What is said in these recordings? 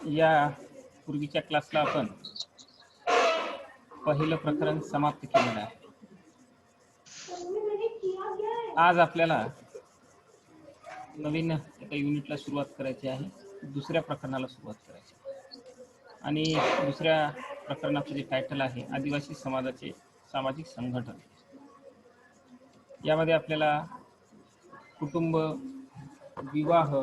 या पूर्वीच्या क्लासला आपण पहिलं प्रकरण समाप्त केलेलं आहे. आज आपल्याला नवीन एका युनिटला सुरुवात करायची आहे, दुसऱ्या प्रकरणाला सुरुवात करायची आहे. आणि दुसऱ्या प्रकरणाचं जे टायटल आहे आदिवासी समाजाचे सामाजिक संघटन. यामध्ये आपल्याला कुटुंब, विवाह,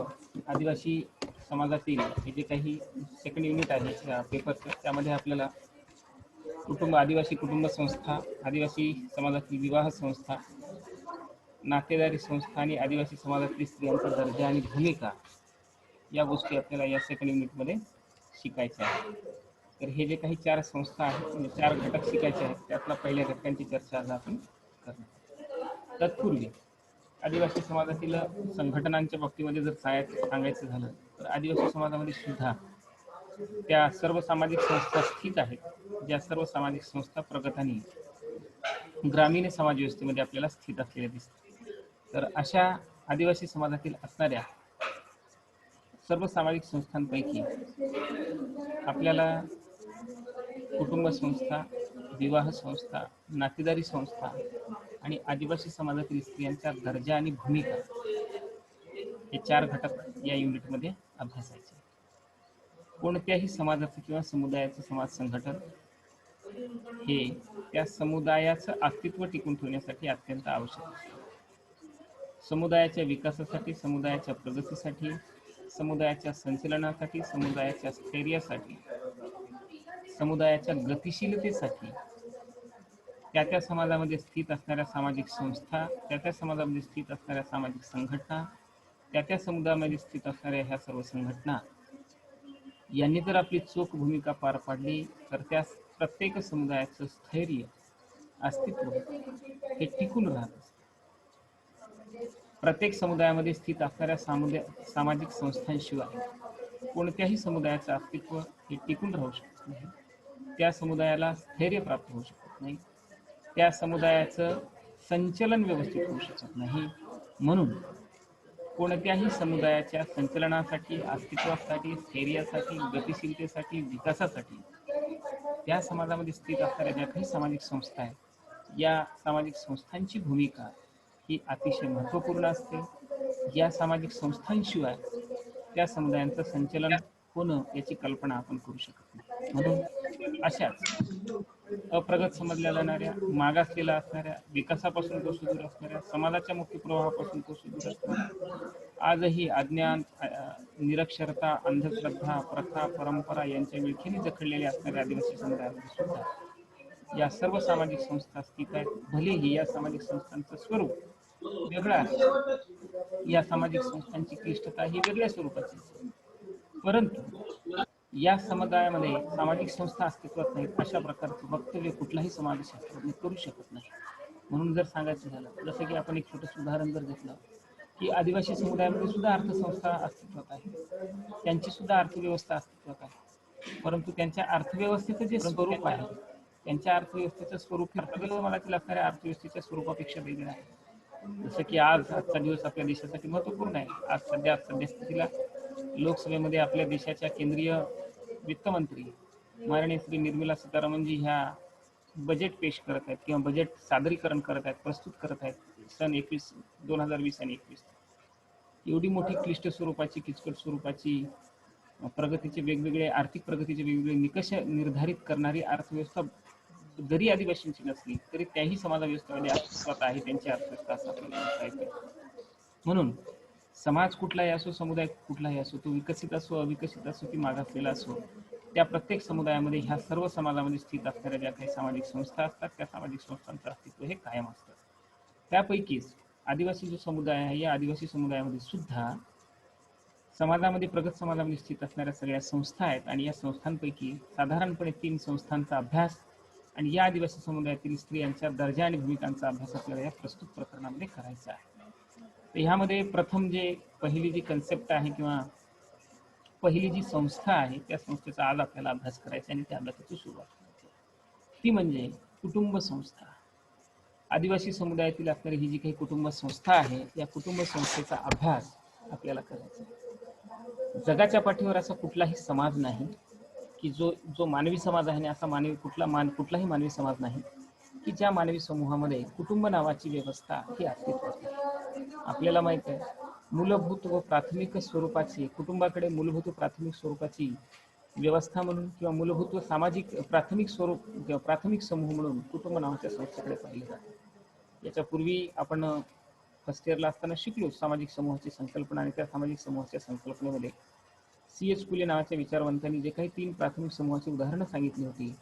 आदिवासी समाजातील हे जे काही सेकंड युनिट आहे या पेपरचं, त्यामध्ये आपल्याला कुटुंब, आदिवासी कुटुंब संस्था, आदिवासी समाजातील विवाह संस्था, नातेदारी संस्था आणि आदिवासी समाजातील स्त्रियांचा दर्जा आणि भूमिका या गोष्टी आपल्याला या सेकंड युनिटमध्ये शिकायच्या आहेत. तर हे जे काही 4 संस्था आहेत, म्हणजे 4 घटक शिकायचे आहेत, त्यातला पहिल्या घटकांची चर्चा आज आपण करणार. तत्पूर्वी आदिवासी समाजातील संघटनांच्या बाबतीमध्ये जर सांगायचं झालं तर आदिवासी समाजामध्ये सुद्धा त्या सर्व सामाजिक संस्था स्थित आहेत, ज्या सर्व सामाजिक संस्था प्रगत आणि ग्रामीण समाज व्यवस्थेमध्ये आपल्याला स्थित असलेल्या दिसतात. तर अशा आदिवासी समाजातील असणाऱ्या सर्व सामाजिक संस्थांपैकी आपल्याला कुटुंब संस्था, विवाह संस्था, नातेदारी संस्था आणि आदिवासी समाजातील स्त्रियांचा दर्जा आणि भूमिका हे 4 घटक या युनिटमध्ये अभ्यासायचे. कोणत्याही समाजाचं किंवा समुदायाचं समाज संघटन हे त्या समुदायाचं अस्तित्व टिकून ठेवण्यासाठी अत्यंत आवश्यक असते. समुदायाच्या विकासासाठी, समुदायाच्या प्रगतीसाठी, समुदायाच्या संचलनासाठी, समुदायाच्या स्थैर्यासाठी, समुदायाच्या गतिशीलतेसाठी त्या समाजामध्ये स्थित असणाऱ्या सामाजिक संस्था, त्या समाजामध्ये स्थित असणाऱ्या सामाजिक संघटना, त्या समुदायामध्ये स्थित असणाऱ्या ह्या सर्व संघटना यांनी जर आपली चोख भूमिका पार पाडली तर त्या प्रत्येक समुदायाचं स्थैर्य, अस्तित्व हे टिकून राहत असते. प्रत्येक समुदायामध्ये स्थित असणाऱ्या सामाजिक संस्थांशिवाय कोणत्याही समुदायाचं अस्तित्व हे टिकून राहू शकत नाही, त्या समुदायाला स्थैर्य प्राप्त होऊ शकत नाही, त्या समुदायाचं संचलन व्यवस्थित होऊ शकत नाही. म्हणून कोणत्याही समुदायाच्या संचलनासाठी, अस्तित्वासाठी, स्थैर्यासाठी, गतिशीलतेसाठी, विकासासाठी त्या समाजामध्ये स्थित असणाऱ्या ज्या काही सामाजिक संस्था आहेत, या सामाजिक संस्थांची भूमिका ही अतिशय महत्त्वपूर्ण असते. या सामाजिक संस्थांशिवाय त्या समुदायांचं संचलन होणं याची कल्पना आपण करू शकत नाही. म्हणून अशाच अप्रगत समजल्या जाणाऱ्या, मागासलेल्या असणाऱ्या, विकासापासून तो दूर असणाऱ्या, समाजाच्या मुख्य प्रवाहापासून तो दूर असणाऱ्या, आजही अज्ञान, निरक्षरता, अंधश्रद्धा, प्रथा, परंपरा यांच्या विळखीने जखडलेल्या असणाऱ्या आदिवासी समुदायामध्ये सुद्धा या सर्व सामाजिक संस्था स्थित आहेत. भलेही या सामाजिक संस्थांचं स्वरूप वेगळं आहे, या सामाजिक संस्थांची क्लिष्टता ही वेगळ्या स्वरूपाची, परंतु या समुदायामध्ये सामाजिक संस्था अस्तित्वात नाहीत अशा प्रकारचं वक्तव्य कुठलाही समाजशास्त्रज्ञ करू शकत नाही. म्हणून जर सांगायचं झालं, जसं की आपण एक छोटंसं उदाहरण जर घेतलं की आदिवासी समुदायामध्ये सुद्धा अर्थसंस्था अस्तित्वात आहे, त्यांची सुद्धा अर्थव्यवस्था अस्तित्वात आहे, परंतु त्यांच्या अर्थव्यवस्थेचं जे स्वरूप आहे, त्यांच्या अर्थव्यवस्थेचं स्वरूप हे प्रगत समाजातील असणाऱ्या अर्थव्यवस्थेच्या स्वरूपापेक्षा वेगळं आहे. जसं की आजचा दिवस आपल्या देशासाठी महत्त्वपूर्ण आहे. आज सद्यस्थितीला लोकसभेमध्ये आपल्या देशाच्या केंद्रीय वित्तमंत्री माननीय श्री निर्मला सीतारामनजी ह्या बजेट पेश करत आहेत किंवा बजेट सादरीकरण करत आहेत, प्रस्तुत करत आहेत सन 2020 आणि 21. एवढी मोठी क्लिष्ट स्वरूपाची, किचकट स्वरूपाची प्रगतीचे वेगवेगळे, आर्थिक प्रगतीचे वेगवेगळे निकष निर्धारित करणारी अर्थव्यवस्था जरी आदिवासींची नसली तरी त्याही समाज व्यवस्थेमध्ये अस्तित्वात आहे, त्यांची अर्थव्यवस्था असं आपल्याला म्हणता येते. म्हणून समाज कुठलाही असो, समुदाय कुठलाही असो, तो विकसित असो, अविकसित असो की मागासलेला असो, त्या प्रत्येक समुदायामध्ये ह्या सर्व समाजामध्ये स्थित असणाऱ्या ज्या काही सामाजिक संस्था असतात, त्या सामाजिक संस्थांचं अस्तित्व हे कायम असतं. त्यापैकीच आदिवासी जो समुदाय आहे, या आदिवासी समुदायामध्ये सुद्धा समाजामध्ये, प्रगत समाजामध्ये स्थित असणाऱ्या सगळ्या संस्था आहेत आणि या संस्थांपैकी साधारणपणे 3 संस्थांचा अभ्यास आणि या आदिवासी समुदायातील स्त्रियांच्या दर्जा आणि भूमिकांचा अभ्यास आपल्याला या प्रस्तुत प्रकरणामध्ये करायचा आहे. तर ह्यामध्ये प्रथम जे पहिली जी कन्सेप्ट आहे किंवा पहिली जी संस्था आहे, त्या संस्थेचा आज आपल्याला अभ्यास करायचा आणि त्या अभ्यासाची सुरुवात करायची, ती म्हणजे कुटुंब संस्था. आदिवासी समुदायातील असणारी ही जी काही कुटुंब संस्था आहे, या कुटुंब संस्थेचा अभ्यास आपल्याला करायचा आहे. जगाच्या पाठीवर असा कुठलाही समाज नाही की जो जो मानवी समाज आहे, असा कुठलाही मानवी समाज नाही की ज्या मानवी समूहामध्ये कुटुंब नावाची व्यवस्था ही अस्तित्वात नाही. आपल्याला माहित आहे, मूलभूत व प्राथमिक स्वरूपाची कुटुंबाकडे मूलभूत व प्राथमिक स्वरूपाची व्यवस्था म्हणून किंवा मूलभूत व सामाजिक प्राथमिक स्वरूप किंवा प्राथमिक समूह म्हणून कुटुंब नावाच्या संस्थेकडे पाहिले जाते. याच्यापूर्वी आपण फर्स्ट इयरला असताना शिकलो सामाजिक समूहाची संकल्पना, आणि त्या सामाजिक समूहाच्या संकल्पनेमध्ये C.H. फुले नावाच्या विचारवंतांनी जे काही 3 प्राथमिक समूहाची उदाहरणं सांगितली होती,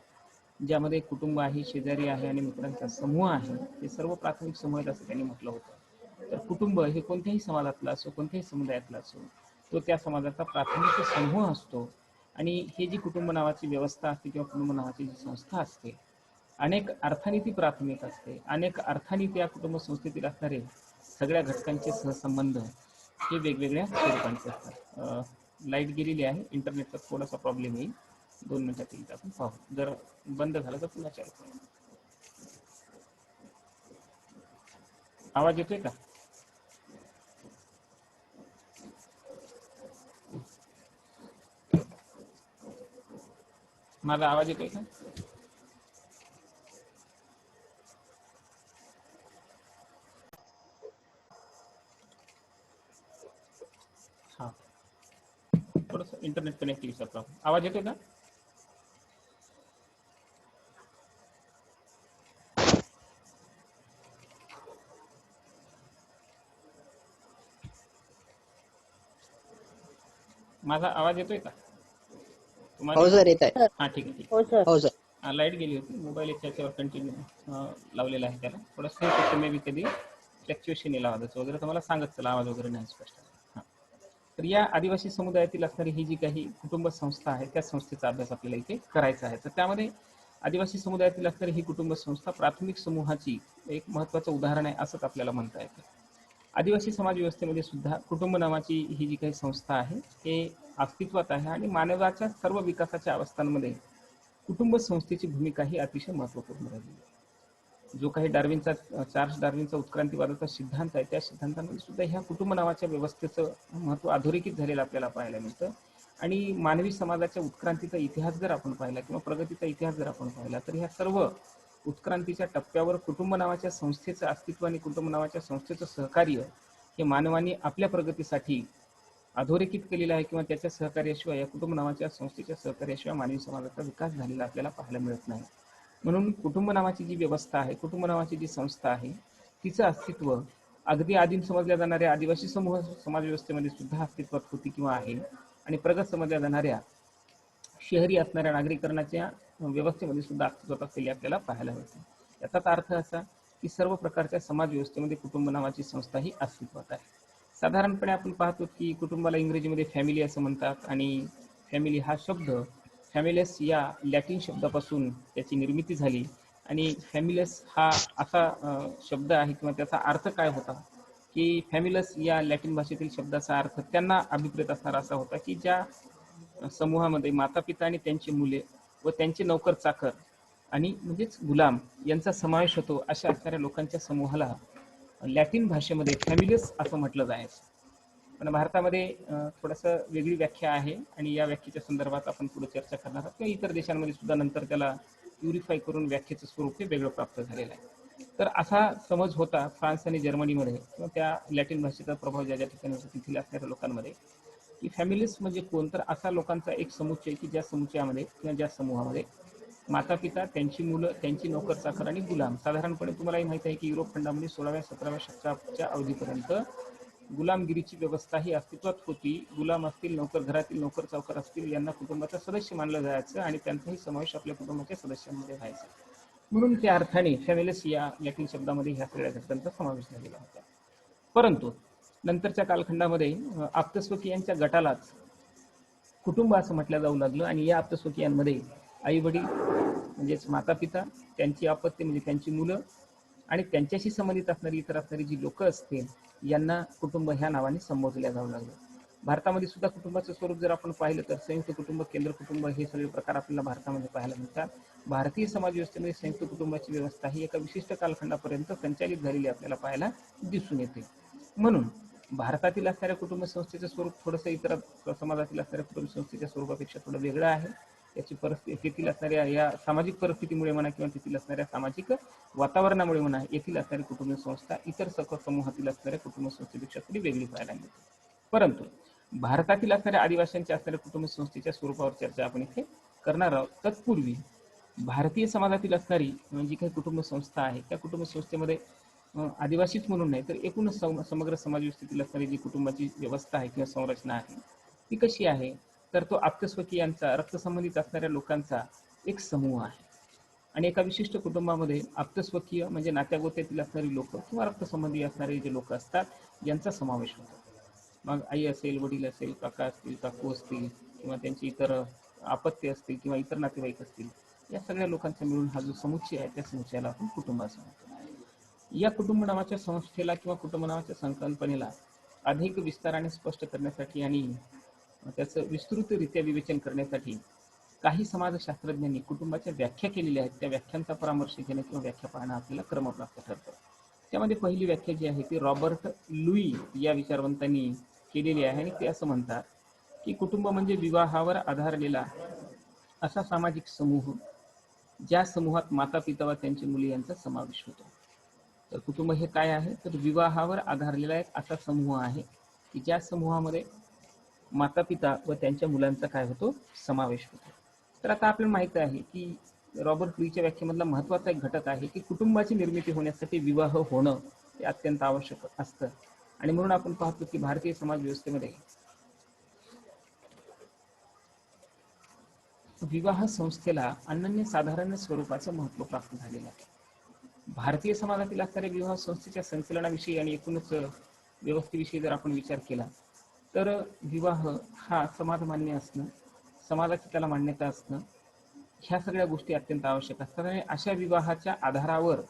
ज्यामध्ये कुटुंब आहे, शेजारी आहे आणि मित्रांचा समूह आहे, हे सर्व प्राथमिक समूह आहेत असं त्यांनी म्हटलं होतं. तर कुटुंब हे कोणत्याही समाजातला असो, कोणत्याही समुदायातला असो, तो त्या समाजाचा प्राथमिक समूह असतो. आणि हे जी कुटुंब नावाची व्यवस्था असते किंवा कुटुंब नावाची जी संस्था असते, अनेक अर्थाने ती प्राथमिक असते. अनेक अर्थाने त्या कुटुंब संस्थेतील असणारे सगळ्या घटकांचे सहसंबंध हे वेगवेगळ्या स्वरूपांचे असतात. लाईट गेलेली आहे, इंटरनेटचा थोडासा प्रॉब्लेम येईल, 2 मिनिटात येईल, आपण पाहू. जर बंद झालं तर पुन्हा चालू करू. आवाज येतोय का? माझा आवाज येतोय का? हा, थोडस इंटरनेट कनेक्टिव्हिटीचा प्रॉब्लेम. आवाज येतोय का? माझा आवाज येतोय का हो सर, येत आहे. हा, ठीक आहे, ठीक हो सर. लाईट गेली होती, मोबाईल याच्यावर कंटिन्यू लावलेला आहे त्याला. थोडंसं मे बी कधी फ्लॅक्च्युएशन येईल आवाजाचं वगैरे, तर मला सांगत चला आवाज वगैरे नाही स्पष्ट. हां, तर या आदिवासी समुदायातील असणारी ही जी काही कुटुंब संस्था आहे, त्या संस्थेचा अभ्यास आपल्याला इथे करायचा आहे. तर त्यामध्ये आदिवासी समुदायातील असणारी ही कुटुंब संस्था प्राथमिक समूहाची एक महत्त्वाचं उदाहरण आहे असंच आपल्याला म्हणता येतं. आदिवासी समाज व्यवस्थेमध्ये सुद्धा कुटुंब नावाची ही जी काही संस्था आहे हे अस्तित्वात आहे, आणि मानवाच्या सर्व विकासाच्या अवस्थांमध्ये कुटुंब संस्थेची भूमिका ही अतिशय महत्त्वपूर्ण राहिली आहे. जो काही चार्ल्स डार्विनचा उत्क्रांतीवादाचा सिद्धांत आहे, त्या सिद्धांतामध्ये सुद्धा ह्या कुटुंब नावाच्या व्यवस्थेचं महत्त्व अधोरेखित झालेलं आपल्याला पाहायला मिळतं. आणि मानवी समाजाच्या उत्क्रांतीचा इतिहास जर आपण पाहिला किंवा प्रगतीचा इतिहास जर आपण पाहिला, तर ह्या सर्व उत्क्रांतीच्या टप्प्यावर कुटुंब नावाच्या संस्थेचं अस्तित्व आणि कुटुंब नावाच्या संस्थेचं सहकार्य हे मानवाने आपल्या प्रगतीसाठी अधोरेखित केलेलं आहे, किंवा त्याच्या सहकार्याशिवाय, या कुटुंब नावाच्या संस्थेच्या सहकार्याशिवाय मानवी समाजाचा विकास झालेला आपल्याला पाहायला मिळत नाही. म्हणून कुटुंब नावाची जी व्यवस्था आहे, कुटुंब नावाची जी संस्था आहे, तिचं अस्तित्व अगदी आदिम समजल्या जाणाऱ्या आदिवासी समूह समाज व्यवस्थेमध्ये सुद्धा अस्तित्वात होती किंवा आहे, आणि प्रगत समजल्या जाणाऱ्या शहरी असणाऱ्या नागरीकरणाच्या व्यवस्थेमध्ये सुद्धा अस्तित्वात असलेली आपल्याला पाहायला मिळते. याचाच अर्थ असा की सर्व प्रकारच्या समाज व्यवस्थेमध्ये कुटुंब नावाची संस्था ही अस्तित्वात आहे. साधारणपणे आपण पाहतो की कुटुंबाला इंग्रजीमध्ये फॅमिली असं म्हणतात, आणि फॅमिली हा शब्द फॅमिलियस या लॅटिन शब्दापासून त्याची निर्मिती झाली. आणि फॅमिलियस हा असा शब्द आहे, किंवा त्याचा अर्थ काय होता की फॅमिलस या लॅटिन भाषेतील शब्दाचा अर्थ त्यांना अभिप्रेत असणारा असा होता की ज्या समूहामध्ये माता पिता आणि त्यांची मुले व त्यांचे नौकर चाकर आणि म्हणजेच गुलाम यांचा समावेश होतो, अशा असणाऱ्या लोकांच्या समूहाला लॅटिन भाषेमध्ये फॅमिलियस असं म्हटलं जायचं. पण भारतामध्ये थोडंसं वेगळी व्याख्या आहे, आणि या व्याख्येच्या संदर्भात आपण पुढे चर्चा करणार आहोत, किंवा इतर देशांमध्ये सुद्धा नंतर त्याला प्युरिफाय करून व्याख्येचं स्वरूप हे वेगळं प्राप्त झालेलं आहे. तर असा समज होता फ्रान्स आणि जर्मनीमध्ये, किंवा त्या लॅटिन भाषेचा प्रभाव ज्या ज्या ठिकाणी होता तिथल्या असणाऱ्या लोकांमध्ये, की फॅमिलीज म्हणजे कोण, तर असा लोकांचा एक समुच्चय की ज्या समुच्चयामध्ये किंवा ज्या समूहामध्ये माता पिता, त्यांची मुलं, त्यांची नोकर चाकर आणि गुलाम. साधारणपणे तुम्हालाही माहिती आहे की युरोप खंडामध्ये 16व्या-17व्या शतकाच्या अवधीपर्यंत गुलामगिरीची व्यवस्था ही अस्तित्वात होती. गुलाम असतील, नोकर, घरातील नोकर चाकर असतील, यांना कुटुंबाचा सदस्य मानलं जायचं, आणि त्यांचाही समावेश आपल्या कुटुंबाच्या सदस्यांमध्ये व्हायचा. म्हणून त्या अर्थाने फॅमिलीज या लॅटिन शब्दामध्ये ह्या सगळ्या घटकांचा समावेश झालेला होता. परंतु नंतरच्या कालखंडामध्ये आप्तस्वकीयांच्या गटालाच कुटुंब असं म्हटलं जाऊ लागलं, आणि या आप्तस्वकीयांमध्ये आई वडील म्हणजेच माता पिता, त्यांची अपत्य म्हणजे त्यांची मुलं, आणि त्यांच्याशी संबंधित असणारी इतर असणारी जी लोक असतील, यांना कुटुंब ह्या नावाने संबोधल्या जाऊ लागलं. भारतामध्ये सुद्धा कुटुंबाचं स्वरूप जर आपण पाहिलं तर संयुक्त कुटुंब, केंद्र कुटुंब हे सगळे प्रकार आपल्याला भारतामध्ये पाहायला मिळतात. भारतीय समाज व्यवस्थेमध्ये संयुक्त कुटुंबाची व्यवस्था ही एका विशिष्ट कालखंडापर्यंत संचालित झालेली आपल्याला पाहायला दिसून येते. म्हणून भारतातील असणाऱ्या कुटुंब संस्थेचं स्वरूप थोडंसं इतर समाजातील असणाऱ्या कुटुंब संस्थेच्या स्वरूपापेक्षा थोडं वेगळं आहे. त्याची परिस्थिती तेथील असणाऱ्या या सामाजिक परिस्थितीमुळे म्हणा किंवा तेथील असणाऱ्या सामाजिक वातावरणामुळे म्हणा येथील असणारी कुटुंब संस्था इतर समूहातील असणाऱ्या कुटुंब संस्थेपेक्षा थोडी वेगळी पाहायला मिळते. परंतु भारतातील असणाऱ्या आदिवासींच्या असणाऱ्या कुटुंब संस्थेच्या स्वरूपावर चर्चा आपण इथे करणार आहोत. तत्पूर्वी भारतीय समाजातील असणारी जी काही कुटुंब संस्था आहे त्या कुटुंब संस्थेमध्ये आदिवासीच म्हणून नाही तर एकूण समग्र समाज व्यवस्थेतील असणारी जी कुटुंबाची व्यवस्था आहे किंवा संरचना आहे ती कशी आहे, तर तो आप्तस्वकीयांचा रक्तसंबंधित असणाऱ्या लोकांचा एक समूह आहे. आणि एका विशिष्ट कुटुंबामध्ये आप्तस्वकीय म्हणजे नात्यागोत्यातील असणारी लोक किंवा रक्तसंबंधी असणारे जे लोक असतात यांचा समावेश होतो. मग आई असेल, वडील असेल, काका असतील, काकू असतील किंवा त्यांची इतर अपत्य असतील किंवा इतर नातेवाईक असतील, या सगळ्या लोकांचा मिळून हा जो समुच्चय आहे त्या समुच्चयाला आपण कुटुंब असं म्हणतो. या कुटुंब नावाच्या संस्थेला किंवा कुटुंब नावाच्या संकल्पनेला अधिक विस्ताराने स्पष्ट करण्यासाठी आणि त्याचं विस्तृतरित्या विवेचन करण्यासाठी काही समाजशास्त्रज्ञांनी कुटुंबाच्या व्याख्या केलेल्या आहेत. त्या व्याख्यांचा परामर्श घेणं किंवा व्याख्या पाहणं आपल्याला क्रमप्राप्त ठरतं. त्यामध्ये पहिली व्याख्या जी आहे ती रॉबर्ट लुई या विचारवंतांनी केलेली आहे आणि ते असं म्हणतात की कुटुंब म्हणजे विवाहावर आधारलेला असा सामाजिक समूह ज्या समूहात माता पिता व त्यांची मुले यांचा समावेश होतो. तर कुटुंब हे काय आहे, तर विवाहावर आधारलेला एक असा समूह आहे की ज्या समूहामध्ये माता पिता व त्यांच्या मुलांचा काय होतो, समावेश होतो. तर आता आपल्याला माहिती आहे की रॉबर्ट लुईच्या व्याख्येमधला महत्वाचा एक घटक आहे की कुटुंबाची निर्मिती होण्यासाठी विवाह होणं हे अत्यंत आवश्यक असतं. आणि म्हणून आपण पाहतो की भारतीय समाज व्यवस्थेमध्ये विवाह संस्थेला अनन्यसाधारण स्वरूपाचं महत्व प्राप्त झालेलं आहे. भारतीय समाजातील असणाऱ्या विवाह संस्थेच्या संचलनाविषयी आणि एकूणच व्यवस्थेविषयी जर आपण विचार केला तर विवाह हा समाजमान्य असणं, समाजाची त्याला मान्यता असणं, ह्या सगळ्या गोष्टी अत्यंत आवश्यक असतात. आणि अशा विवाहाच्या आधारावरच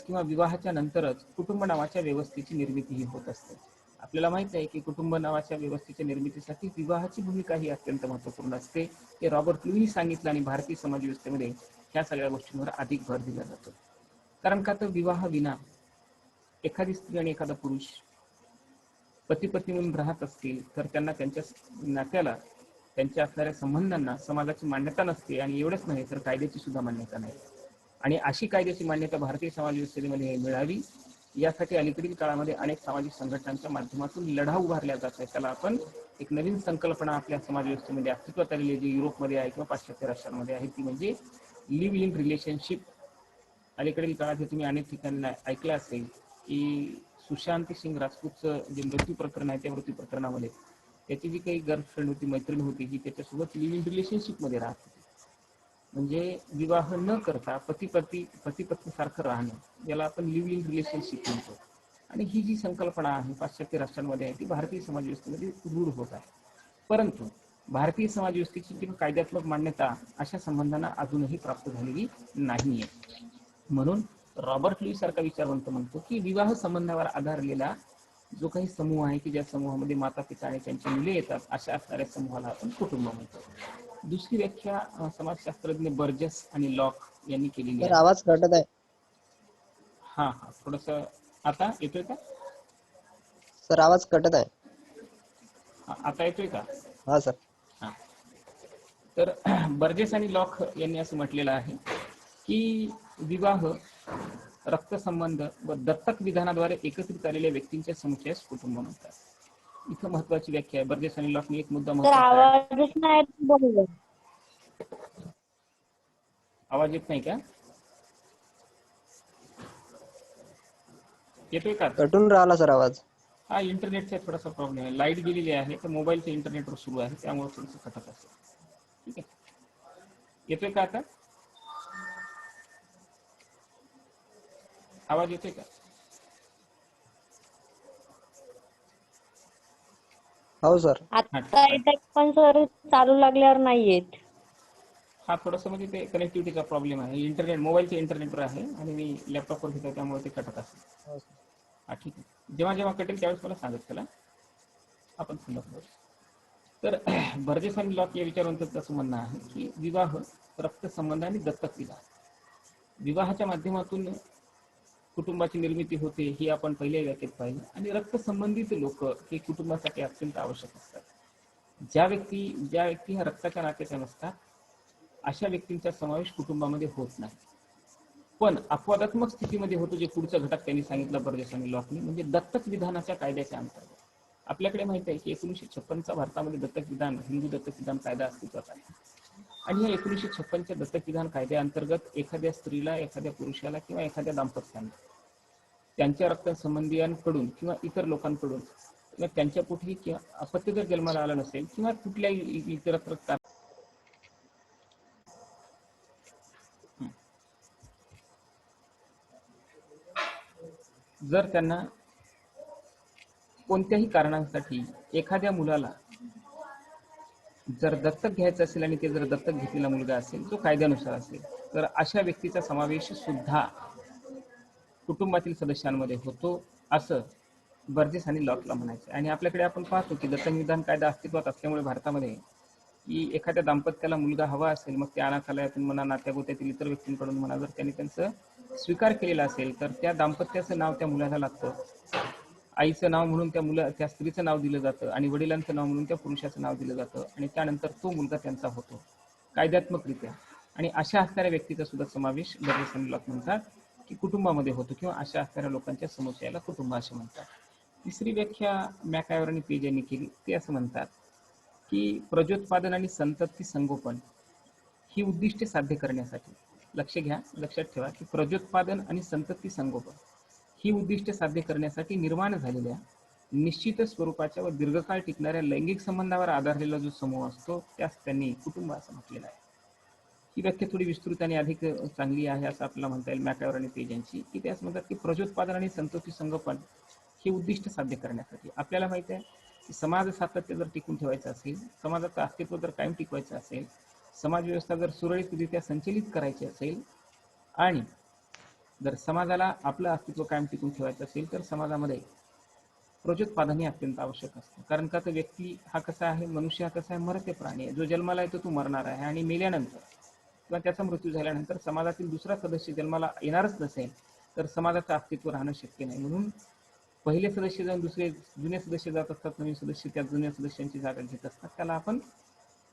किंवा विवाहाच्या नंतरच कुटुंब नावाच्या व्यवस्थेची निर्मिती ही होत असते. आपल्याला माहित आहे की कुटुंब नावाच्या व्यवस्थेच्या निर्मितीसाठी विवाहाची भूमिका ही अत्यंत महत्त्वपूर्ण असते. हे रॉबर्ट लुईनी सांगितलं आणि भारतीय समाज व्यवस्थेमध्ये ह्या सगळ्या गोष्टींवर अधिक भर दिला जातो. कारण का तर विवाह विना एखादी स्त्री आणि एखादा पुरुष पती पत्नी म्हणून राहत असतील तर त्यांना त्यांच्या नात्याला, त्यांच्या असणाऱ्या संबंधांना समाजाची मान्यता नसते. आणि एवढंच नाही तर कायद्याची सुद्धा मान्यता नाही. आणि अशी कायद्याची मान्यता भारतीय समाज व्यवस्थेमध्ये मिळावी यासाठी अलीकडील काळामध्ये अनेक सामाजिक संघटनांच्या माध्यमातून लढा उभारला जात आहे. त्याला आपण एक नवीन संकल्पना आपल्या समाज व्यवस्थेमध्ये अस्तित्वात आलेली जी युरोपमध्ये आहे किंवा पाश्चात्य राष्ट्रांमध्ये आहे ती म्हणजे लिव्ह इन रिलेशनशिप. अलीकडील काळात हे तुम्ही अनेक ठिकाणी ऐकलं असेल की सुशांत सिंग राजपूतचं जे मृत्यू प्रकरण आहे त्या मृत्यू प्रकरणामध्ये त्याची जी काही गर्लफ्रेंड होती, मैत्रीण होती, ही त्याच्यासोबत लिव्ह इन रिलेशनशिपमध्ये राहत होती. म्हणजे विवाह न करता पती पत्नी सारखं राहणं याला आपण लिव्ह इन रिलेशनशिप म्हणतो. आणि ही जी संकल्पना आहे पाश्चात्य राष्ट्रांमध्ये आहे ती भारतीय समाज व्यवस्थेमध्ये रूढ होत आहे. परंतु भारतीय समाज व्यवस्थेची किंवा कायद्यात्मक मान्यता अशा संबंधांना अजूनही प्राप्त झालेली नाहीये. म्हणून रॉबर्ट लुई सारखा विचारवंत म्हणतो की विवाह संबंधावर आधारलेला जो काही समूह आहे की ज्या समूहामध्ये माता पिता आणि त्यांची मुले येतात अशा असणाऱ्या समूहाला आपण कुटुंब म्हणतो. दुसरी व्याख्या समाजशास्त्रज्ञ बर्जस आणि लॉक यांनी केलेली सर आहे. आवाज कटत आहे. हा थोडस आता येतोय का? सर आवाज कटत आहे. आता येतोय का? हा सर. हा, तर बर्जेस आणि लॉक यांनी असं म्हटलेलं आहे की विवाह, रक्तसंबंध व दत्तक विधानाद्वारे एकत्रित आलेल्या व्यक्तींच्या समुच्चयास कुटुंब म्हणतात. इथं महत्वाची व्याख्या आहे. बर्जेस आणि लॉकने एक मुद्दा महत्वाचा आहे. आवाज येत नाही का? येतोय का? कटून राहिला सर आवाज. हा इंटरनेटचा थोडासा प्रॉब्लेम आहे. लाईट गेलेली आहे तर मोबाईलच्या इंटरनेटवर सुरू आहे त्यामुळे थोडंसं खटत असेल. ठीक आहे, येतोय का आता? आवाज येतोय का? हो सर. आता येतात पण सर चालू लागल्यावर नाही येत. हा थोडंसं म्हणजे ते कनेक्टिव्हिटीचा प्रॉब्लेम आहे. इंटरनेट मोबाईलच्या इंटरनेटवर आहे आणि मी लॅपटॉपवर घेतो त्यामुळे ते कटत असेल. हा ठीक आहे, जेव्हा जेव्हा कटेल त्यावेळेस मला सांगत चला आपण समजतो. तर बर्जेस आणि लॉक या विचारवंतांचं असं म्हणणं आहे की विवाह, रक्तसंबंध आणि दत्तक विधान, विवाहाच्या माध्यमातून कुटुंबाची निर्मिती होते ही आपण पहिल्या व्याख्येत पाहिलं. आणि रक्त संबंधित लोक हे कुटुंबासाठी अत्यंत आवश्यक असतात. ज्या व्यक्ती ह्या रक्ताच्या नात्याच्या नसतात अशा व्यक्तींचा समावेश कुटुंबामध्ये होत नाही. पण अपवादात्मक स्थितीमध्ये होतो, जे पुढचं घटक त्यांनी सांगितलं बर्जेस आणि लॉकनी, म्हणजे दत्तक विधानाच्या कायद्याच्या अंतर्गत. आपल्याकडे माहिती आहे की 1956चा भारतामध्ये दत्तक विधान, हिंदू दत्तक विधान कायदा अस्तित्वात आहे. आणि या 1956च्या दत्तक विधान कायद्याअंतर्गत एखाद्या स्त्रीला, एखाद्या पुरुषाला किंवा एखाद्या दाम्पत्याला त्यांच्या रक्तसंबंधियांकडून किंवा इतर लोकांकडून किंवा त्यांच्या पोटी किंवा अपत्य जर जन्माला आलं नसेल किंवा कुठल्याही इतरत्र जर त्यांना कोणत्याही कारणांसाठी एखाद्या मुलाला जर दत्तक घ्यायचं असेल आणि ते जर दत्तक घेतलेला मुलगा असेल जो कायद्यानुसार असेल, तर अशा व्यक्तीचा समावेश सुद्धा कुटुंबातील सदस्यांमध्ये होतो असं बर्जेस आणि लॉकला म्हणायचं. आणि आपल्याकडे आपण पाहतो की दत्तक विधान कायदा अस्तित्वात असल्यामुळे भारतामध्ये की एखाद्या दाम्पत्याला मुलगा हवा असेल, मग त्या अनाथालयातून म्हणा, नात्यागोत्यातील इतर व्यक्तींकडून म्हणा, जर त्यांनी त्यांचं स्वीकार केलेला असेल तर त्या दाम्पत्याचं नाव त्या मुलाला लागतं. आईचं नाव म्हणून त्या स्त्रीचं नाव दिलं जातं आणि वडिलांचं नाव म्हणून त्या पुरुषाचं नाव दिलं जातं आणि त्यानंतर तो मुलगा त्यांचा होतो कायद्यात्मकरित्या. आणि अशा असणाऱ्या व्यक्तीचा सुद्धा समावेश बर्जेस आणि लॉक म्हणतात की कुटुंबामध्ये होतो, किंवा अशा असणाऱ्या लोकांच्या समुदायाला कुटुंब असे म्हणतात. तिसरी व्याख्या मॅकायर आणि पेज यांनी केली. ते असं म्हणतात की प्रजोत्पादन आणि संतती संगोपन ही उद्दिष्टे साध्य करण्यासाठी, लक्षात ठेवा की प्रजोत्पादन आणि संतती संगोपन ही उद्दिष्टे साध्य करण्यासाठी निर्माण झालेल्या निश्चित स्वरूपाच्या व दीर्घकाळ टिकणाऱ्या लैंगिक संबंधावर आधारलेला जो समूह असतो त्यास त्यांनी कुटुंब असं म्हटलेलं आहे. ही व्याख्या थोडी विस्तृत आणि अधिक चांगली आहे असं आपल्याला म्हणता येईल मॅकायर आणि पेज यांची, की ते असं म्हणतात की प्रजोत्पादन आणि संतती संगोपन हे उद्दिष्ट साध्य करण्यासाठी आपल्याला माहिती आहे की समाज सातत्य जर टिकून ठेवायचं असेल, समाजाचं अस्तित्व जर कायम टिकवायचं असेल, समाज व्यवस्था जर सुरळीतरित्या संचलित करायची असेल आणि जर समाजाला आपलं अस्तित्व कायम टिकून ठेवायचं असेल तर समाजामध्ये प्रजोत्पादन हे अत्यंत आवश्यक असतं. कारण का तर व्यक्ती हा कसा आहे, मनुष्य हा कसा आहे, मरते प्राणी आहे. जो जन्माला येतो तो मरणार आहे आणि मेल्यानंतर किंवा त्याचा मृत्यू झाल्यानंतर समाजातील दुसरा सदस्य जन्माला येणारच नसेल तर समाजाचं अस्तित्व राहणं शक्य नाही. म्हणून पहिले सदस्य जाऊन दुसरे जुने सदस्य जात असतात, नवीन सदस्य त्या जुन्या सदस्यांची जागा घेत असतात. त्याला आपण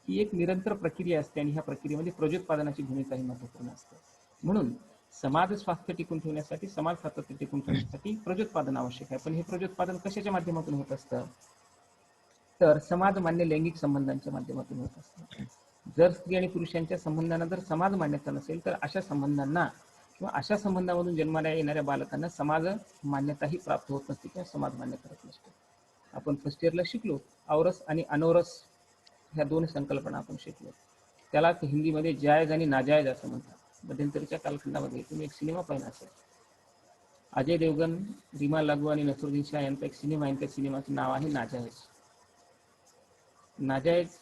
ही एक निरंतर प्रक्रिया असते आणि ह्या प्रक्रियेमध्ये प्रजोत्पादनाची भूमिका ही महत्त्वपूर्ण असते. म्हणून समाज स्वास्थ्य टिकून ठेवण्यासाठी, समाज सातत्य टिकून ठेवण्यासाठी प्रजोत्पादन आवश्यक आहे. पण हे प्रजोत्पादन कशाच्या माध्यमातून होत असतं, तर समाज मान्य लैंगिक संबंधांच्या माध्यमातून होत असतं. जर स्त्री आणि पुरुषांच्या संबंधांना जर समाज मान्यता नसेल तर अशा संबंधांना किंवा अशा संबंधामधून जन्माला येणाऱ्या बालकांना समाज मान्यताही प्राप्त होत नसते किंवा समाज मान्य करत नसतो. आपण फर्स्ट इयरला शिकलो औरस आणि अनौरस ह्या दोन संकल्पना आपण शिकलो. त्याला हिंदीमध्ये जायज आणि नाजायज असं म्हणतात. मध्यंतरीच्या कालखंडामध्ये तुम्ही एक सिनेमा पाहिला असेल, अजय देवगन, रीमा लागू आणि नसरुद्दीन शाह यांचा एक सिनेमा आहे. त्या सिनेमाचं नाव आहे नाजायज. नाजायज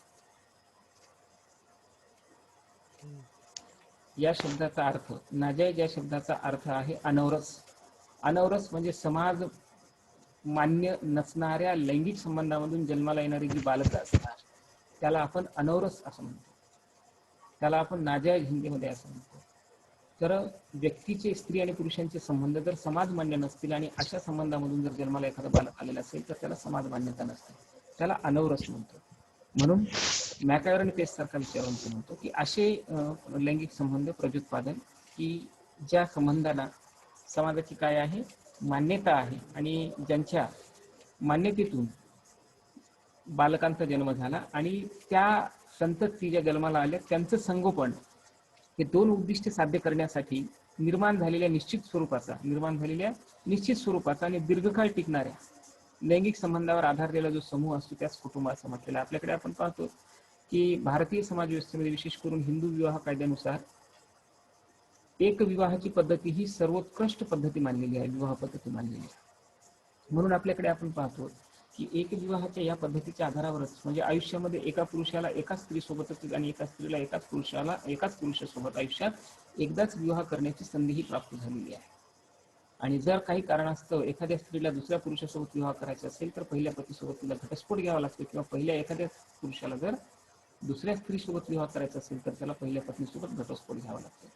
या शब्दाचा अर्थ, नाजायज या शब्दाचा अर्थ आहे अनौरस. अनौरस म्हणजे समाज मान्य नसणाऱ्या लैंगिक संबंधामधून जन्माला येणारी जी बालकं असतात त्याला आपण अनौरस असं म्हणतो, त्याला आपण नाजायज हिंदीमध्ये असं म्हणतो. तर व्यक्तीचे, स्त्री आणि पुरुषांचे संबंध जर समाज मान्य नसतील आणि अशा संबंधामधून जर जन्माला एखादा बालक आलेला असेल तर त्याला समाज मान्यता नसते, त्याला अनौरस म्हणतो. म्हणून मॅकायर आणि पेज सारखा विचारवंत म्हणतो की असे लैंगिक संबंध प्रजोत्पादन की ज्या संबंधांना समाजाची काय आहे, मान्यता आहे आणि ज्यांच्या मान्यतेतून बालकांचा जन्म झाला आणि त्या संतती ज्या जन्माला आल्या त्यांचं संगोपन, हे दोन उद्दिष्टे साध्य करण्यासाठी निर्माण झालेल्या निश्चित स्वरूपाचा आणि दीर्घकाळ टिकणाऱ्या लैंगिक संबंधावर आधारलेला जो समूह असतो त्याच कुटुंब असं म्हटलेलं आहे. आपल्याकडे आपण पाहतो की भारतीय समाज व्यवस्थेमध्ये विशेष करून हिंदू विवाह कायद्यानुसार एक विवाहाची पद्धती ही सर्वोत्कृष्ट पद्धती मानलेली आहे, विवाह पद्धती मानलेली आहे. म्हणून आपल्याकडे आपण पाहतो की एक विवाहाच्या या पद्धतीच्या आधारावरच म्हणजे आयुष्यामध्ये एका पुरुषाला एकाच स्त्रीसोबतच आणि एका स्त्रीला एकाच पुरुषासोबत आयुष्यात एकदाच विवाह करण्याची संधीही प्राप्त झालेली आहे. आणि जर काही कारणास्तव एखाद्या स्त्रीला दुसऱ्या पुरुषासोबत विवाह करायचा असेल तर पहिल्या पतीसोबत तिला घटस्फोट घ्यावा लागतो, किंवा पहिल्या एखाद्या पुरुषाला जर दुसऱ्या स्त्रीसोबत विवाह करायचा असेल तर त्याला पहिल्या पत्नीसोबत घटस्फोट घ्यावा लागतो.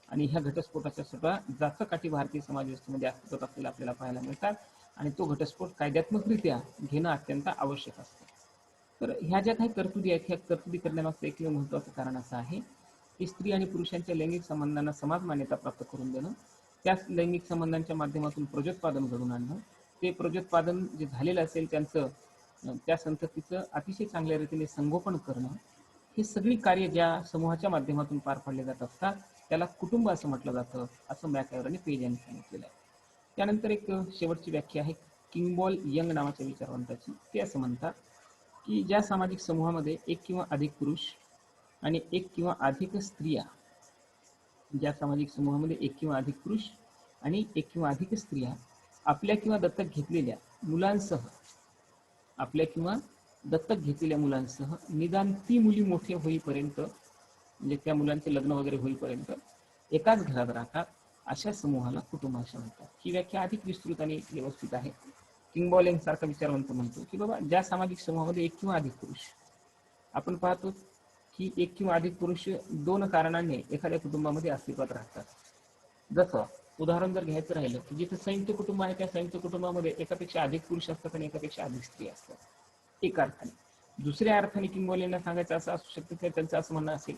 आणि ह्या घटस्फोटाच्या सुद्धा जाचकाठी भारतीय समाज व्यवस्थेमध्ये अस्तित्वात असलेला आपल्याला पाहायला मिळतात आणि तो घटस्फोट कायद्यात्मकरित्या घेणं अत्यंत आवश्यक असतं. तर ह्या ज्या काही तरतुदी आहेत, ह्या तरतुदी करण्यामागचं एकमेव महत्त्वाचं कारण असं आहे की स्त्री आणि पुरुषांच्या लैंगिक संबंधांना समाज मान्यता प्राप्त करून देणं, त्याच लैंगिक संबंधांच्या माध्यमातून प्रजोत्पादन घडवून आणणं, ते प्रजोत्पादन जे झालेलं असेल त्यांचं त्या संततीचं अतिशय चांगल्या रीतीने संगोपन करणं, ही सगळी कार्य ज्या समूहाच्या माध्यमातून पार पाडले जात असतात त्याला कुटुंब असं म्हटलं जातं, असं मॅकआयव्हर आणि पेज यांनी सांगितलेलं आहे. त्यानंतर एक शेवटची व्याख्या आहे किंगबॉल यंग नावाच्या विचारवंताची. ते असं म्हणतात की ज्या सामाजिक समूहामध्ये एक किंवा अधिक पुरुष आणि एक किंवा अधिक स्त्रिया, ज्या सामाजिक समूहामध्ये एक किंवा अधिक पुरुष आणि एक किंवा अधिक स्त्रिया आपल्या किंवा दत्तक घेतलेल्या मुलांसह, आपल्या किंवा दत्तक घेतलेल्या मुलांसह निदान ती मुली मोठे होईपर्यंत, म्हणजे त्या मुलांचे लग्न वगैरे होईपर्यंत एकाच घरात राहतात, अशा समूहाला कुटुंब असं म्हणतात. ही व्याख्या अधिक विस्तृत आणि व्यवस्थित आहे. किंगबॉल यांग सारखा विचारवंत म्हणतो की बाबा ज्या सामाजिक समूहामध्ये एक किंवा अधिक पुरुष, आपण पाहतो की एक किंवा अधिक पुरुष दोन कारणांनी एखाद्या कुटुंबामध्ये अस्तित्वात राहतात. जसं उदाहरण जर घ्यायचं राहिलं की जिथे संयुक्त कुटुंब आहे त्या संयुक्त कुटुंबामध्ये एकापेक्षा अधिक पुरुष असतात आणि एकापेक्षा अधिक स्त्री असतात, एक अर्थाने. दुसऱ्या अर्थाने किंगबॉल यांना सांगायचं असं असू शकतं की त्यांचं असं म्हणणं असेल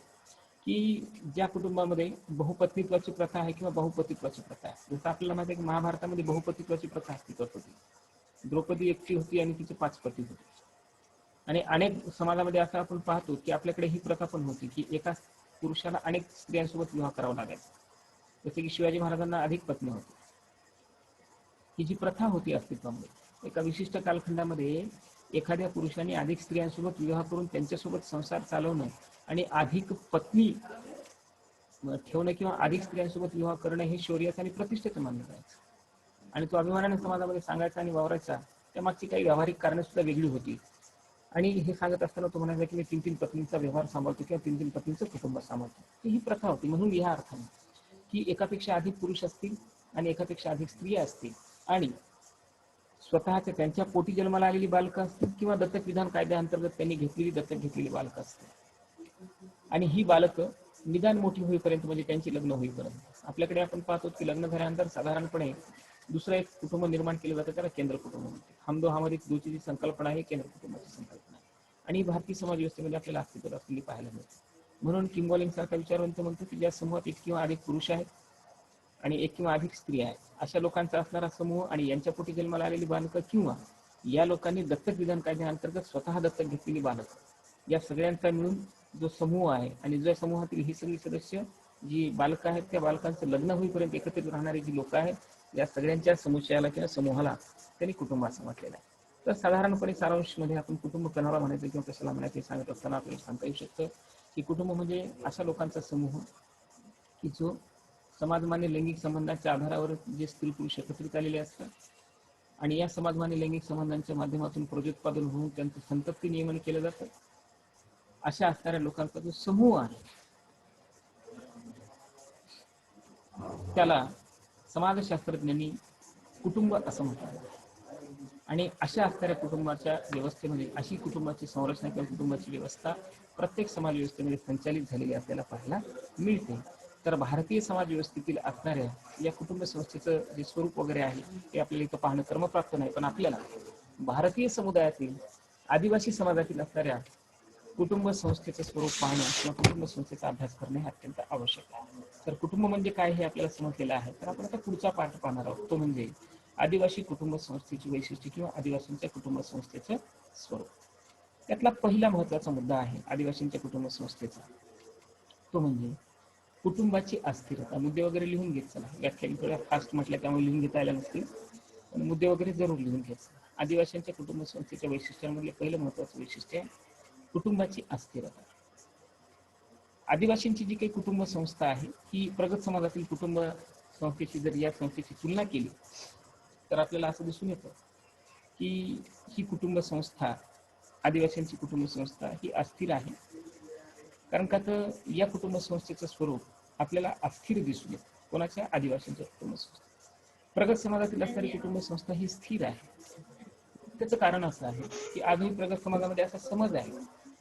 की ज्या कुटुंबामध्ये बहुपत्नीत्वाची प्रथा आहे किंवा बहुपतित्वाची प्रथा आहे, जसं आपल्याला माहिती आहे की महाभारतामध्ये बहुपतित्वाची प्रथा अस्तित्वात होती. द्रौपदी एकटी होती आणि तिचे 5 पती होते. आणि अनेक समाजामध्ये असं आपण पाहतो की आपल्याकडे ही प्रथा पण होती की एका पुरुषाला अनेक स्त्रियांसोबत विवाह करावा लागायचा. जसे की शिवाजी महाराजांना अधिक पत्नी होती. ही जी प्रथा होती अस्तित्वामध्ये, एका विशिष्ट कालखंडामध्ये एखाद्या पुरुषाने अधिक स्त्रियांसोबत विवाह करून त्यांच्यासोबत संसार चालवणं आणि अधिक पत्नी ठेवणं किंवा अधिक स्त्रियांसोबत विवाह करणं हे शौर्याचं आणि प्रतिष्ठेचं मानलं जायचं. आणि तो अभिमानाने समाजामध्ये सांगायचा आणि वावरायचा. त्यामागची काही व्यावहारिक कारणं सुद्धा वेगळी होती. आणि हे सांगत असताना तो म्हणायचा की मी 3-3 पत्नींचा व्यवहार सांभाळतो किंवा 3-3 पत्नींचं कुटुंब सांभाळतो. ही प्रथा होती. म्हणून या अर्थाने की एकापेक्षा अधिक पुरुष असतील आणि एकापेक्षा अधिक स्त्रिया असतील आणि स्वतःच्या त्यांच्या पोटी जन्माला आलेली बालकं असतील किंवा दत्तक विधान कायद्याअंतर्गत त्यांनी घेतलेली दत्तक घेतलेली बालकं असतील आणि ही बालकं निदान मोठी होईपर्यंत, म्हणजे त्यांची लग्न होईपर्यंत. आपल्याकडे आपण पाहतो की लग्न झाल्यानंतर साधारणपणे दुसरं एक कुटुंब निर्माण केलं जातं, त्याला केंद्र कुटुंब म्हणते. हम दो हमारी दोची जी संकल्पना आहे केंद्र कुटुंबाची संकल्पना आहे आणि भारतीय समाज व्यवस्थेमध्ये आपल्याला अस्तित्वात असलेली पाहायला मिळते. म्हणून किंगबॉल यांग सारखा विचारवंत म्हणतो की ज्या समूहात एक किंवा अधिक पुरुष आहेत आणि एक किंवा अधिक स्त्री आहेत, अशा लोकांचा असणारा समूह आणि यांच्या पोटी जन्माला आलेली बालकं किंवा या लोकांनी दत्तक विधान कायद्याअंतर्गत स्वतः दत्तक घेतलेली बालकं, या सगळ्यांचा मिळून जो समूह आहे आणि ज्या समूहातील ही सगळी सदस्य जी बालकं आहेत त्या बालकांचं लग्न होईपर्यंत एकत्रित राहणारी जी लोक आहेत, या सगळ्यांच्या समुच्चयाला किंवा समूहाला त्यांनी कुटुंब असं म्हटलेलं आहे. तर साधारणपणे सारांशमध्ये आपण कुटुंब कोणाला म्हणायचं किंवा कशाला म्हणायचं हे सांगत असताना आपल्याला सांगता येऊ शकतं की कुटुंब म्हणजे अशा लोकांचा समूह की जो समाजमान्य लैंगिक संबंधांच्या आधारावर जे स्त्री पुरुष एकत्रित आलेले असतात आणि या समाजमान्य लैंगिक संबंधांच्या माध्यमातून प्रजोत्पादन होऊन त्यांचं संतती नियमन केलं जातं, अशा असणाऱ्या लोकांचा जो समूह आहे त्याला समाजशास्त्रज्ञांनी कुटुंब असं म्हटलं. आणि अशा असणाऱ्या कुटुंबाच्या व्यवस्थेमध्ये अशी कुटुंबाची संरचना किंवा कुटुंबाची व्यवस्था प्रत्येक समाज व्यवस्थेमध्ये संचालित झालेली आपल्याला पाहायला मिळते. तर भारतीय समाज व्यवस्थेतील असणाऱ्या या कुटुंब संस्थेचं जे स्वरूप वगैरे आहे ते आपल्याला इथं पाहणं क्रमप्राप्त नाही, पण आपल्याला भारतीय समुदायातील आदिवासी समाजातील असणाऱ्या कुटुंब संस्थेचं स्वरूप पाहणं किंवा कुटुंब संस्थेचा अभ्यास करणे हे अत्यंत आवश्यक आहे. तर कुटुंब म्हणजे काय हे आपल्याला समजलेलं आहे. तर आपण आता पुढचा पाठ पाहणार आहोत, तो म्हणजे आदिवासी कुटुंब संस्थेची वैशिष्ट्ये किंवा आदिवासींच्या कुटुंब संस्थेचं स्वरूप. त्यातला पहिला महत्वाचा मुद्दा आहे आदिवासींच्या कुटुंब संस्थेचा, तो म्हणजे कुटुंबाची अस्थिरता. मुद्दे वगैरे लिहून घेत चला, व्याख्यान थोड्या फास्ट म्हटल्या त्यामुळे लिहून घेता आल्या नसतील, पण मुद्दे वगैरे जरूर लिहून घ्यायचं. आदिवासींच्या कुटुंब संस्थेच्या वैशिष्ट्यांमधले पहिलं महत्वाचं वैशिष्ट्य आहे कुटुंबाची अस्थिरता. आदिवासींची जी काही कुटुंब संस्था आहे ही प्रगत समाजातील कुटुंब संस्थेची जर या संस्थेची तुलना केली तर आपल्याला असं दिसून येतं की ही कुटुंब संस्था, आदिवासींची कुटुंब संस्था ही अस्थिर आहे. कारण का तर या कुटुंब संस्थेचं स्वरूप आपल्याला अस्थिर दिसून येतं. कोणाच्या? आदिवासींच्या कुटुंब संस्था. प्रगत समाजातील असणारी कुटुंब संस्था ही स्थिर आहे. त्याचं कारण असं आहे की आधुनिक प्रगत समाजामध्ये असा समज आहे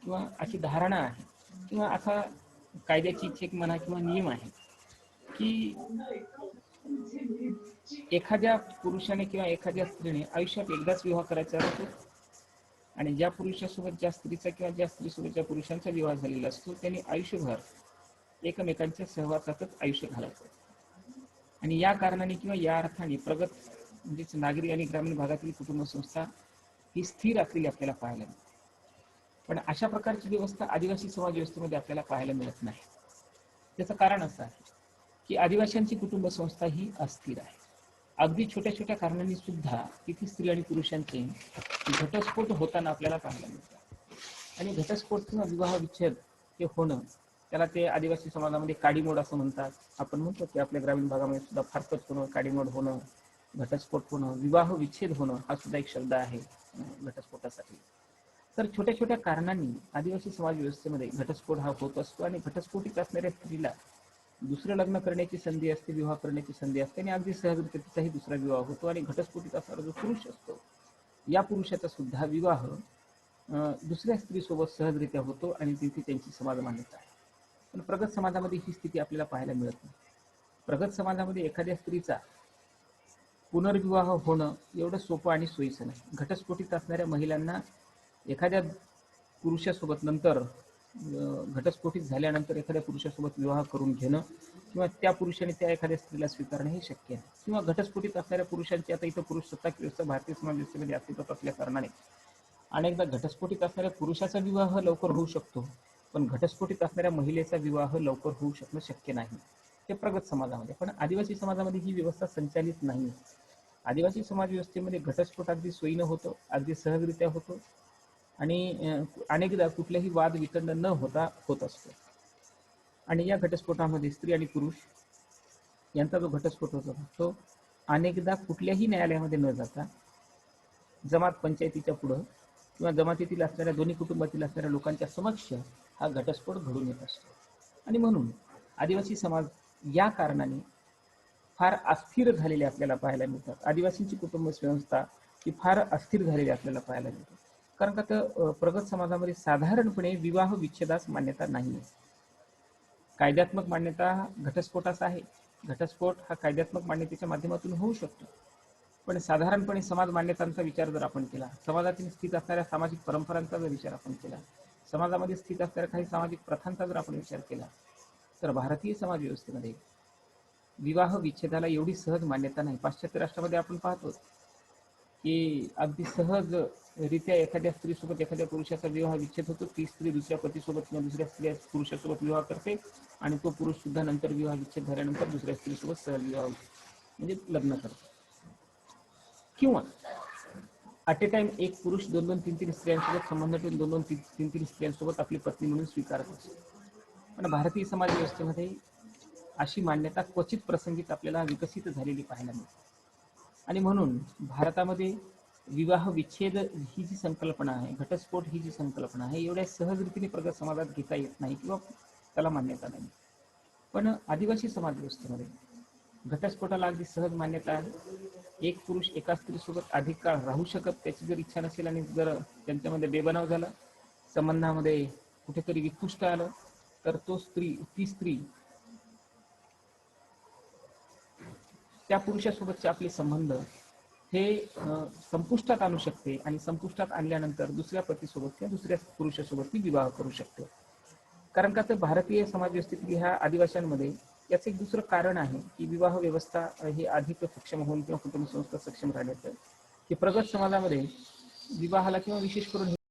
किंवा अशी धारणा आहे किंवा असा कायद्याची इच्छा म्हणा किंवा नियम आहे की एखाद्या पुरुषाने किंवा एखाद्या स्त्रीने आयुष्यात एकदाच विवाह करायचा असतो आणि ज्या पुरुषासोबत ज्या स्त्रीचा किंवा ज्या स्त्रीसोबत ज्या पुरुषांचा विवाह झालेला असतो त्यांनी आयुष्यभर एकमेकांच्या सहवासातच आयुष्य घालायचं. आणि या कारणाने किंवा या अर्थाने प्रगत म्हणजेच नागरी आणि ग्रामीण भागातील कुटुंब संस्था ही स्थिर असलेली आपल्याला पाहायला मिळते. पण अशा प्रकारची व्यवस्था आदिवासी समाज व्यवस्थेमध्ये आपल्याला पाहायला मिळत नाही. त्याचं कारण असं आहे की आदिवासींची कुटुंब संस्था ही अस्थिर आहे. अगदी छोट्या छोट्या कारणांनी सुद्धा तिथे स्त्री आणि पुरुषांचे घटस्फोट होताना आपल्याला पाहायला मिळतात. आणि घटस्फोट किंवा विवाह विच्छेद हे होणं त्याला ते आदिवासी समाजामध्ये काडीमोड असं म्हणतात. आपण म्हणतो की आपल्या ग्रामीण भागामध्ये सुद्धा फारकत होणं, काडीमोड होणं, घटस्फोट होणं, विवाह विच्छेद होणं हा सुद्धा एक शब्द आहे घटस्फोटासाठी. तर छोट्या छोट्या कारणांनी आदिवासी समाज व्यवस्थेमध्ये घटस्फोट हा होत असतो आणि घटस्फोटित असणाऱ्या स्त्रीला दुसरं लग्न करण्याची संधी असते, विवाह करण्याची संधी असते आणि अगदी सहजरित्या तिचाही दुसरा विवाह होतो. आणि घटस्फोटित असणारा जो पुरुष असतो या पुरुषाचा सुद्धा विवाह दुसऱ्या स्त्रीसोबत सहजरित्या होतो आणि तिथे त्यांची समाज मान्यता आहे. पण प्रगत समाजामध्ये ही स्थिती आपल्याला पाहायला मिळत नाही. प्रगत समाजामध्ये एखाद्या स्त्रीचा पुनर्विवाह होणं एवढं सोपं आणि सोयीचं नाही. घटस्फोटित असणाऱ्या महिलांना एखाद्या पुरुषासोबत नंतर घटस्फोटित झाल्यानंतर एखाद्या पुरुषासोबत विवाह करून घेणं किंवा त्या पुरुषाने त्या एखाद्या स्त्रीला स्वीकारणं हे शक्य आहे. किंवा घटस्फोटित असणाऱ्या पुरुषांची आता इथं पुरुष सत्ताक व्यवस्था भारतीय समाज व्यवस्थेमध्ये अस्तित्वात असल्या कारणाने अनेकदा घटस्फोटित असणाऱ्या पुरुषाचा विवाह लवकर होऊ शकतो, पण घटस्फोटित असणाऱ्या महिलेचा विवाह लवकर होऊ शकणं शक्य नाही. ते प्रगत समाजामध्ये. पण आदिवासी समाजामध्ये ही व्यवस्था संचालित नाही. आदिवासी समाज व्यवस्थेमध्ये घटस्फोट अगदी सोयीनं होतो, अगदी सहजरित्या होतो आणि अनेकदा कुठलेही वाद वितंड न होता होत असतो. आणि या घटस्फोटामध्ये स्त्री आणि पुरुष यांचा जो घटस्फोट होतो तो अनेकदा कुठल्याही न्यायालयामध्ये न जाता जमात पंचायतीच्या पुढं किंवा जमातीतील असणाऱ्या दोन्ही कुटुंबातील असणाऱ्या लोकांच्या समक्ष हा घटस्फोट घडून येत असतो. आणि म्हणून आदिवासी समाज या कारणाने फार अस्थिर झालेले आपल्याला पाहायला मिळतात. आदिवासींची कुटुंब व्यवस्था ही फार अस्थिर झालेली आपल्याला पाहायला मिळते. कारण का तर प्रगत समाजामध्ये साधारणपणे विवाह विच्छेदास मान्यता नाही आहे. कायद्यात्मक मान्यता घटस्फोटास आहे. घटस्फोट हा कायद्यात्मक मान्यतेच्या माध्यमातून होऊ शकतो. पण साधारणपणे समाज मान्यतांचा विचार जर आपण केला, समाजातील स्थित असणाऱ्या सामाजिक परंपरांचा जर विचार आपण केला, समाजामध्ये स्थित असणाऱ्या काही सामाजिक प्रथांचा जर आपण विचार केला, तर भारतीय समाज व्यवस्थेमध्ये विवाह विच्छेदाला एवढी सहज मान्यता नाही. पाश्चात्य राष्ट्रामध्ये आपण पाहतो की अगदी सहजरित्या एखाद्या स्त्रीसोबत एखाद्या पुरुषाचा विवाह विच्छेद होतो. ती स्त्री दुसऱ्या पतीसोबत किंवा दुसऱ्या स्त्री पुरुषासोबत विवाह करते आणि तो पुरुष सुद्धा नंतर विवाह विच्छेद झाल्यानंतर दुसऱ्या स्त्रीसोबत सहज विवाह म्हणजे लग्न करतो. किंवा ॲट ए टाइम एक पुरुष 2-2, 3-3 स्त्रियांसोबत संबंध ठेवून 2-2, 3-3 स्त्रियांसोबत आपली पत्नी म्हणून स्वीकारत असतो. पण भारतीय समाज व्यवस्थेमध्ये अशी मान्यता क्वचित प्रसंगीत आपल्याला विकसित झालेली पाहायला मिळते. आणि म्हणून भारतामध्ये विवाह विच्छेद ही जी संकल्पना आहे, घटस्फोट ही जी संकल्पना आहे, एवढ्या सहजरीतीने प्रगत समाजात घेता येत नाही किंवा त्याला मान्यता नाही. पण आदिवासी समाज व्यवस्थेमध्ये घटस्फोटाला अगदी सहज मान्यता आहे. एक पुरुष एका स्त्रीसोबत अधिक काळ राहू शकत, त्याची जर इच्छा नसेल आणि जर त्यांच्यामध्ये बेबनाव झाला, संबंधामध्ये कुठेतरी विकृष्ट आलं, तर ती स्त्री त्या पुरुषासोबतचे आपले संबंध हे संपुष्टात आणू शकते आणि संपुष्टात आणल्यानंतर दुसऱ्या पतीसोबत किंवा दुसऱ्या पुरुषासोबत ती विवाह करू शकते. कारण का तर भारतीय समाज व्यवस्थेतील ह्या आदिवासींमध्ये याचं एक दुसरं कारण आहे की विवाह व्यवस्था ही अधिक सक्षम होऊन किंवा कुटुंब संस्था सक्षम राहण्याचं की प्रगत समाजामध्ये विवाहाला किंवा विशेष करून